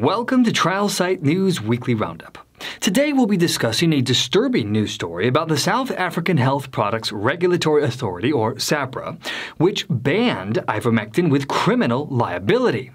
Welcome to Trial Site News Weekly Roundup. Today we'll be discussing a disturbing news story about the South African Health Products Regulatory Authority, or SAHPRA, which banned ivermectin with criminal liability.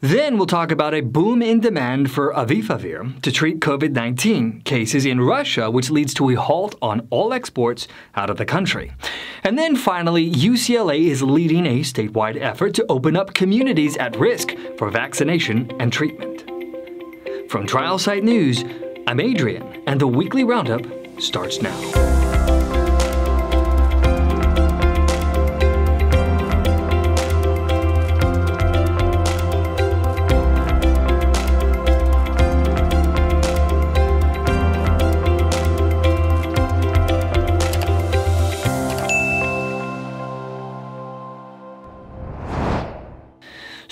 Then we'll talk about a boom in demand for Avifavir to treat COVID-19 cases in Russia, which leads to a halt on all exports out of the country. And then finally, UCLA is leading a statewide effort to open up communities at risk for vaccination and treatment. From Trial Site News, I'm Adrian, and the Weekly Roundup starts now.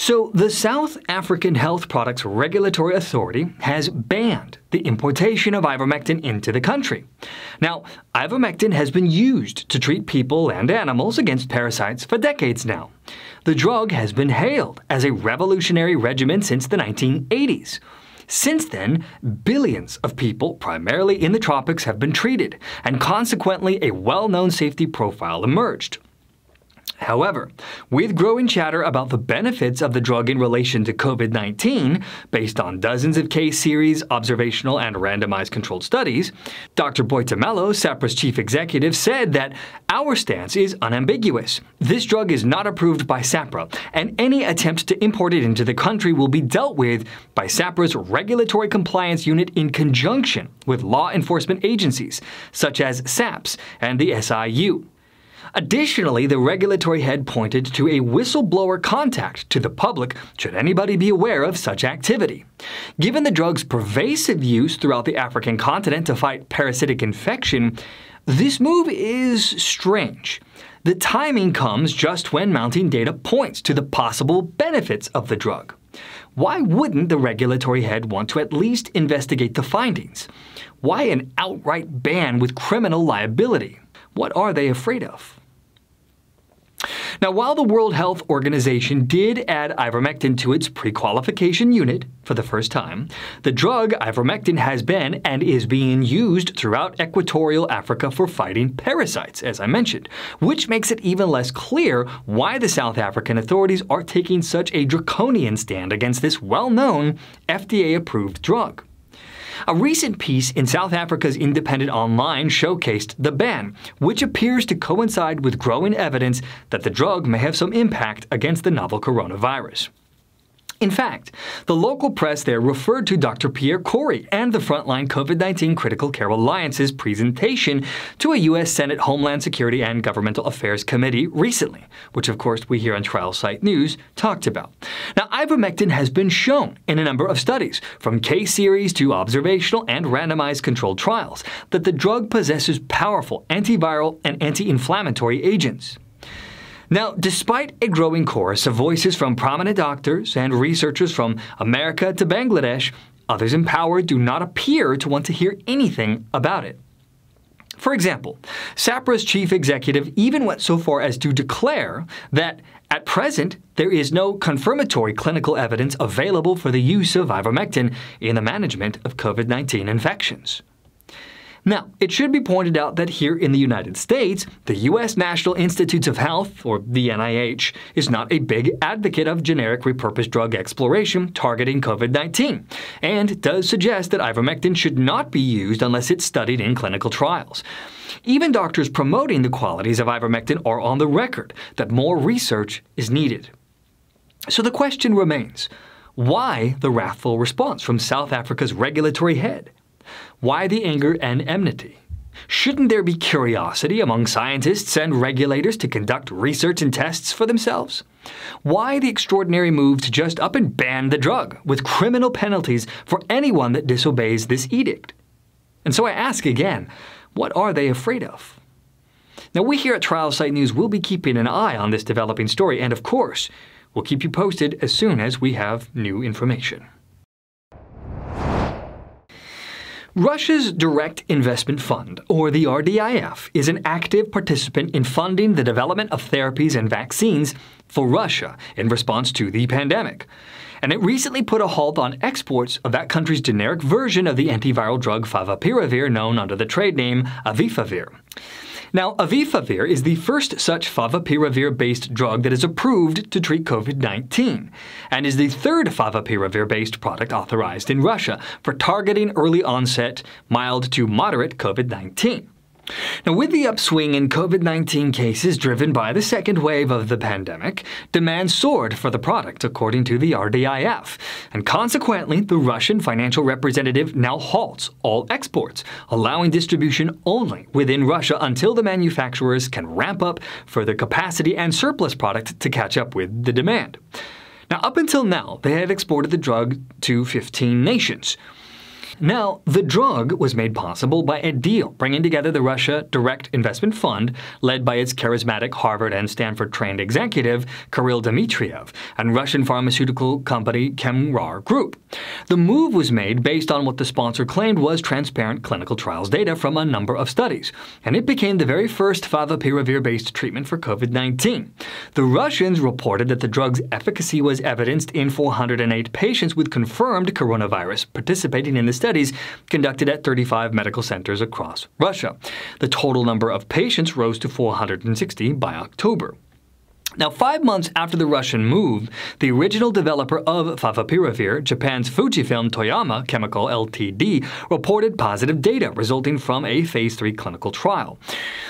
So, the South African Health Products Regulatory Authority has banned the importation of ivermectin into the country. Now, ivermectin has been used to treat people and animals against parasites for decades now. The drug has been hailed as a revolutionary regimen since the 1980s. Since then, billions of people, primarily in the tropics, have been treated, and consequently a well-known safety profile emerged. However, with growing chatter about the benefits of the drug in relation to COVID-19, based on dozens of case series, observational, and randomized controlled studies, Dr. Boitumelo, SAHPRA's chief executive, said that our stance is unambiguous. This drug is not approved by SAHPRA, and any attempt to import it into the country will be dealt with by SAHPRA's Regulatory Compliance Unit in conjunction with law enforcement agencies, such as SAPS and the SIU. Additionally, the regulatory head pointed to a whistleblower contact to the public should anybody be aware of such activity. Given the drug's pervasive use throughout the African continent to fight parasitic infection, this move is strange. The timing comes just when mounting data points to the possible benefits of the drug. Why wouldn't the regulatory head want to at least investigate the findings? Why an outright ban with criminal liability? What are they afraid of? Now, while the World Health Organization did add ivermectin to its pre-qualification unit for the first time, the drug ivermectin has been and is being used throughout equatorial Africa for fighting parasites, as I mentioned, which makes it even less clear why the South African authorities are taking such a draconian stand against this well-known FDA-approved drug. A recent piece in South Africa's Independent Online showcased the ban, which appears to coincide with growing evidence that the drug may have some impact against the novel coronavirus. In fact, the local press there referred to Dr. Pierre Kory and the Frontline COVID-19 Critical Care Alliance's presentation to a U.S. Senate Homeland Security and Governmental Affairs Committee recently, which of course we here on Trial Site News talked about. Now, ivermectin has been shown in a number of studies, from case series to observational and randomized controlled trials, that the drug possesses powerful antiviral and anti-inflammatory agents. Now, despite a growing chorus of voices from prominent doctors and researchers from America to Bangladesh, others in power do not appear to want to hear anything about it. For example, SAHPRA's chief executive even went so far as to declare that, at present, there is no confirmatory clinical evidence available for the use of ivermectin in the management of COVID-19 infections. Now, it should be pointed out that here in the United States, the U.S. National Institutes of Health, or the NIH, is not a big advocate of generic repurposed drug exploration targeting COVID-19, and does suggest that ivermectin should not be used unless it's studied in clinical trials. Even doctors promoting the qualities of ivermectin are on the record that more research is needed. So the question remains, why the wrathful response from South Africa's regulatory head? Why the anger and enmity? Shouldn't there be curiosity among scientists and regulators to conduct research and tests for themselves? Why the extraordinary move to just up and ban the drug, with criminal penalties for anyone that disobeys this edict? And so I ask again, what are they afraid of? Now, we here at Trial Site News will be keeping an eye on this developing story, and of course, we'll keep you posted as soon as we have new information. Russia's Direct Investment Fund, or the RDIF, is an active participant in funding the development of therapies and vaccines for Russia in response to the pandemic. And it recently put a halt on exports of that country's generic version of the antiviral drug favipiravir, known under the trade name Avifavir. Now, Avifavir is the first such favipiravir-based drug that is approved to treat COVID-19, and is the third favipiravir-based product authorized in Russia for targeting early-onset, mild to moderate COVID-19. Now, with the upswing in COVID-19 cases driven by the second wave of the pandemic, demand soared for the product, according to the RDIF, and consequently, the Russian financial representative now halts all exports, allowing distribution only within Russia until the manufacturers can ramp up further capacity and surplus product to catch up with the demand. Now, up until now, they had exported the drug to 15 nations. Now, the drug was made possible by a deal bringing together the Russia Direct Investment Fund, led by its charismatic Harvard and Stanford-trained executive, Kirill Dmitriev, and Russian pharmaceutical company Kemrar Group. The move was made based on what the sponsor claimed was transparent clinical trials data from a number of studies, and it became the very first favipiravir-based treatment for COVID-19. The Russians reported that the drug's efficacy was evidenced in 408 patients with confirmed coronavirus participating in the studies conducted at 35 medical centers across Russia. The total number of patients rose to 460 by October. Now, 5 months after the Russian move, the original developer of favipiravir, Japan's Fujifilm Toyama Chemical Ltd., reported positive data resulting from a Phase 3 clinical trial.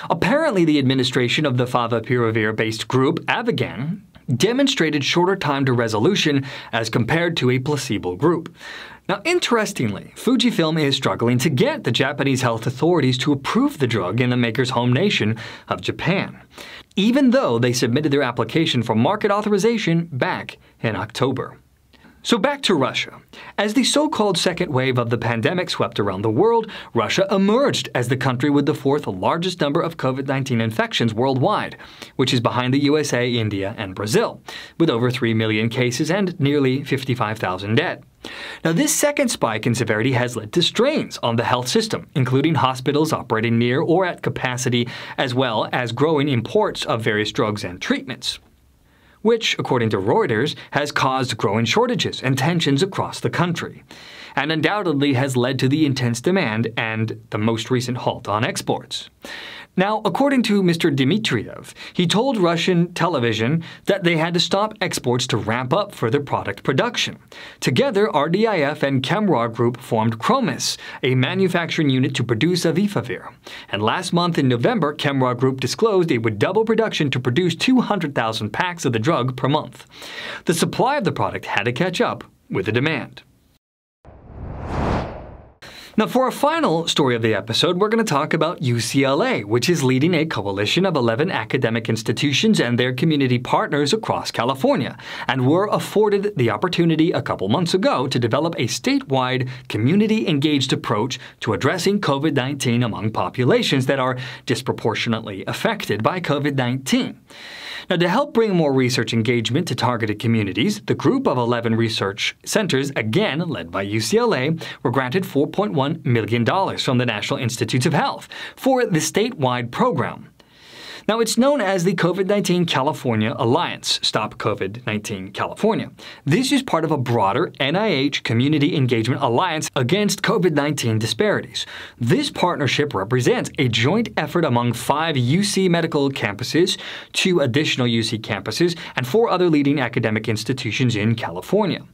Apparently, the administration of the favipiravir-based group, Avigan, demonstrated shorter time to resolution as compared to a placebo group. Now, interestingly, Fujifilm is struggling to get the Japanese health authorities to approve the drug in the maker's home nation of Japan, even though they submitted their application for market authorization back in October. So back to Russia. As the so-called second wave of the pandemic swept around the world, Russia emerged as the country with the fourth largest number of COVID-19 infections worldwide, which is behind the USA, India, and Brazil, with over 3 million cases and nearly 55,000 dead. Now, this second spike in severity has led to strains on the health system, including hospitals operating near or at capacity, as well as growing imports of various drugs and treatments, which, according to Reuters, has caused growing shortages and tensions across the country, and undoubtedly has led to the intense demand and the most recent halt on exports. Now, according to Mr. Dmitriev, he told Russian television that they had to stop exports to ramp up further product production. Together, RDIF and Kemrar Group formed Kromis, a manufacturing unit to produce Avifavir. And last month in November, Kemrar Group disclosed it would double production to produce 200,000 packs of the drug per month. The supply of the product had to catch up with the demand. Now, for our final story of the episode, we're going to talk about UCLA, which is leading a coalition of 11 academic institutions and their community partners across California, and were afforded the opportunity a couple months ago to develop a statewide, community-engaged approach to addressing COVID-19 among populations that are disproportionately affected by COVID-19. Now, to help bring more research engagement to targeted communities, the group of 11 research centers, again led by UCLA, were granted $4.1 million from the National Institutes of Health for the statewide program. Now, it's known as the COVID-19 California Alliance, Stop COVID-19 California. This is part of a broader NIH Community Engagement Alliance against COVID-19 disparities. This partnership represents a joint effort among 5 UC medical campuses, 2 additional UC campuses, and 4 other leading academic institutions in California.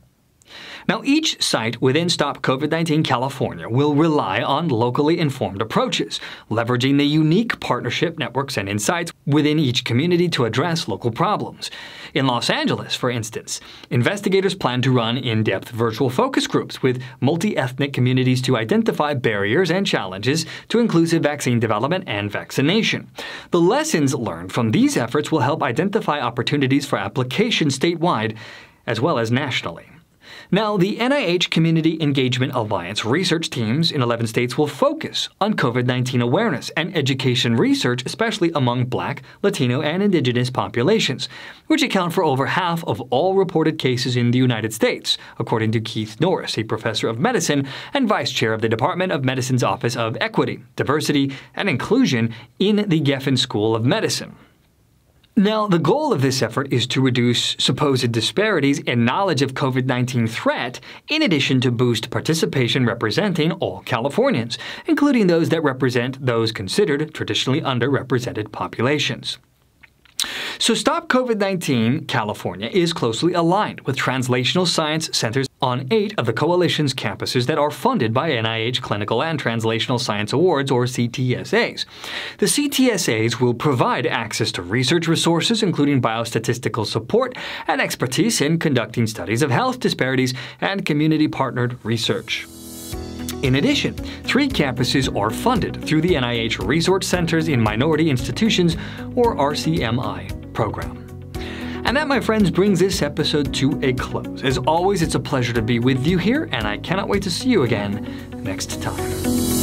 Now, each site within Stop COVID-19 California will rely on locally informed approaches, leveraging the unique partnership networks and insights within each community to address local problems. In Los Angeles, for instance, investigators plan to run in-depth virtual focus groups with multi-ethnic communities to identify barriers and challenges to inclusive vaccine development and vaccination. The lessons learned from these efforts will help identify opportunities for application statewide as well as nationally. Now, the NIH Community Engagement Alliance research teams in 11 states will focus on COVID-19 awareness and education research, especially among Black, Latino, and Indigenous populations, which account for over half of all reported cases in the United States, according to Keith Norris, a professor of medicine and vice chair of the Department of Medicine's Office of Equity, Diversity, and Inclusion in the Geffen School of Medicine. Now, the goal of this effort is to reduce supposed disparities in knowledge of COVID-19 threat, in addition to boost participation representing all Californians, including those that represent those considered traditionally underrepresented populations. So Stop COVID-19 California is closely aligned with translational science centers on 8 of the coalition's campuses that are funded by NIH Clinical and Translational Science Awards, or CTSAs. The CTSAs will provide access to research resources, including biostatistical support and expertise in conducting studies of health disparities and community-partnered research. In addition, 3 campuses are funded through the NIH Resource Centers in Minority Institutions, or RCMI, program. And that, my friends, brings this episode to a close. As always, it's a pleasure to be with you here, and I cannot wait to see you again next time.